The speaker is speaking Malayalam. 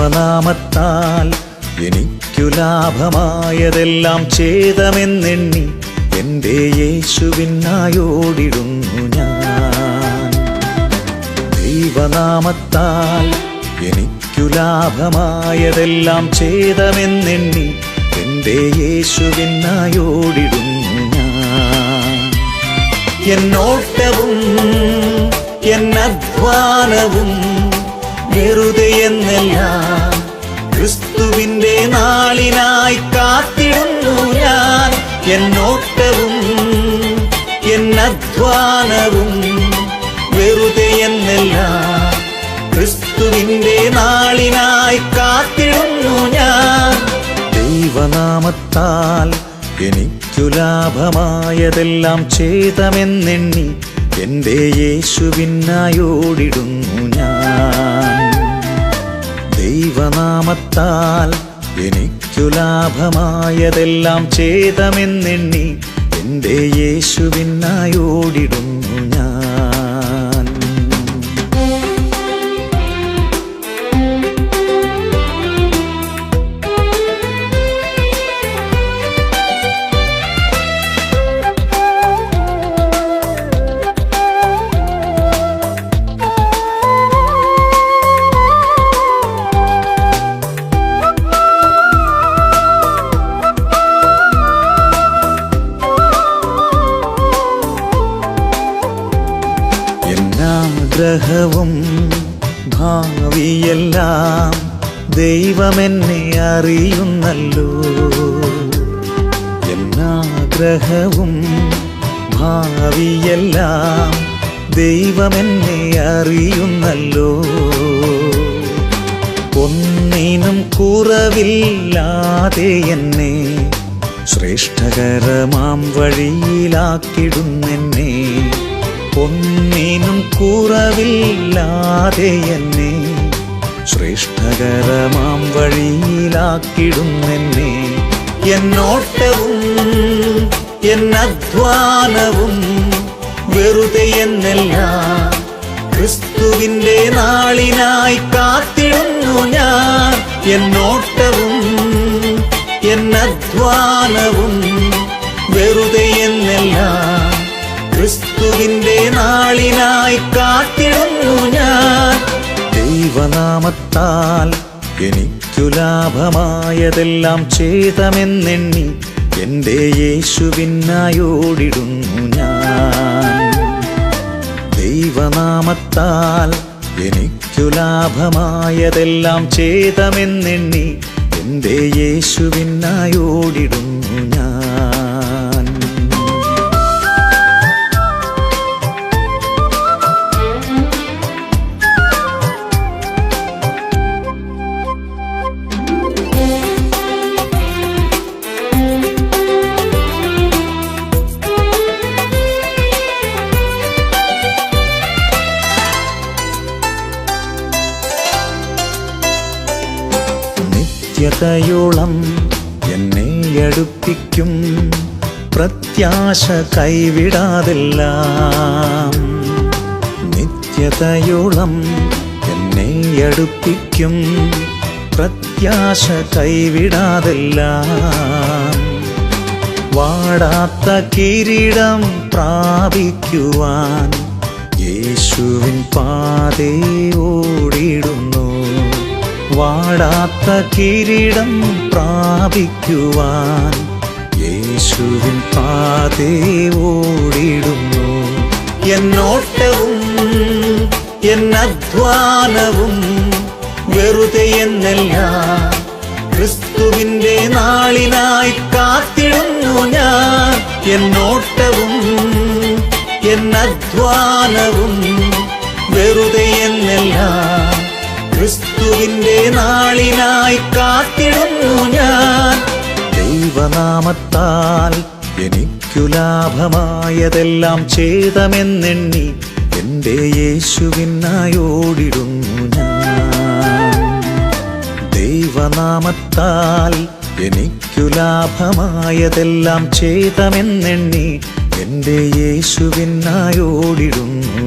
ദൈവനാമത്താൽ എനിക്കു ലാഭമായതെല്ലാം ഛേദമെന്നെണ്ണി എൻ്റെ യേശുവിനായോടിടുന്നു ഞാൻ. ദൈവനാമത്താൽ എനിക്കു ലാഭമായതെല്ലാം ഛേദമെന്നെണ്ണി എൻ്റെ യേശുവിനായോടിടുന്നു ഞാൻ. എന്നോട്ടവും എന്നധ്വാനവും വെറുതെയെന്നെല്ലാം ക്രിസ്തുവിന്റെ നാളിനായി കാത്തിടുന്നു ഞാൻ. എന്നോട്ടവും എന്നധ്വാനവും വെറുതെയെന്നെല്ലാം ക്രിസ്തുവിന്റെ നാളിനായി കാത്തിടുന്നു ഞാൻ. ദൈവനാമത്താൽ എനിക്കു ലാഭമായതെല്ലാം ഛേദമെന്നെണ്ണി എൻ്റെ യേശുവിനായോടിടുന്നു ഞാൻ. ദൈവനാമത്താൽ എനിക്കു ലാഭമായതെല്ലാം ഛേദമെന്നെണ്ണി എൻ്റെ യേശുവിനായോടിടുന്നു ഞാൻ. ആഗ്രഹവും ഭാവിയെല്ലാം ദൈവമെന്നെ അറിയുന്നല്ലോ. എന്നാഗ്രഹവും ഭാവിയെല്ലാം ദൈവമെന്നെ അറിയുന്നല്ലോ. ഒന്നിനും കുറവില്ലാതെ എന്നെ ശ്രേഷ്ഠകരമാം വഴിയിലാക്കിടുന്നെന്നെ. ഒന്നിനും കുറവില്ലാതെ എന്നെ ശ്രേഷ്ഠകരമാം വഴിയിലാക്കിടുന്നെന്നെ. എന്നോട്ടവും എന്നധ്വാനവും വെറുതെയെന്നെല്ലാം ക്രിസ്തുവിന്റെ നാളിനായി കാത്തിടുന്നു ഞാൻ. എന്നോട്ടവും എന്നധ്വാനവും വെറുതെയെന്നെല്ലാം ക്രിസ്തുവിന്റെ നാളിനായി കാത്തിടുന്നു ഞാൻ. ദൈവനാമത്താൽ എനിക്കു ലാഭമായതെല്ലാം ഛേദമെന്നെണ്ണി എൻ്റെ യേശുവിനായോടിടുന്നു ഞാൻ. ദൈവനാമത്താൽ എനിക്കു ലാഭമായതെല്ലാം ഛേദമെന്നെണ്ണി എൻ്റെ യേശുവിനായോടിടുന്നു ഞാൻ. നിത്യതയോളം എന്നെ അടുപ്പിക്കും പ്രത്യാശ കൈവിടാതെല്ലാം. നിത്യതയോളം എന്നെ അടുപ്പിക്കും പ്രത്യാശ കൈവിടാതെല്ലാം. വാടാത്ത കിരീടം പ്രാപിക്കുവാൻ യേശുവിൻ പാതേ ഓടിടുന്നു. വാടാത്ത കിരീടം പ്രാപിക്കുവാൻ യേശുവിൻ പാതേ ഓടിടുന്നു. എന്നോട്ടവും എന്നധ്വാനവും വെറുതെയെന്നെല്ലാം ക്രിസ്തുവിന്റെ നാളിനായി കാത്തിടുന്നു ഞാൻ. എന്നോട്ടവും എന്നധ്വാനവും വെറുതെയെന്നെല്ലാം ക്രിസ്തുവിന്റെ നാളിനായി കാത്തിടുന്നു ഞാൻ. ദൈവനാമത്താൽ എനിക്കു ലാഭമായതെല്ലാം ഛേദമെന്നെണ്ണി എൻ്റെ യേശുവിനായോടിടുന്നു ഞാൻ. ദൈവനാമത്താൽ എനിക്കു ലാഭമായതെല്ലാം ഛേദമെന്നെണ്ണി എൻ്റെ യേശുവിനായോടിടുന്നു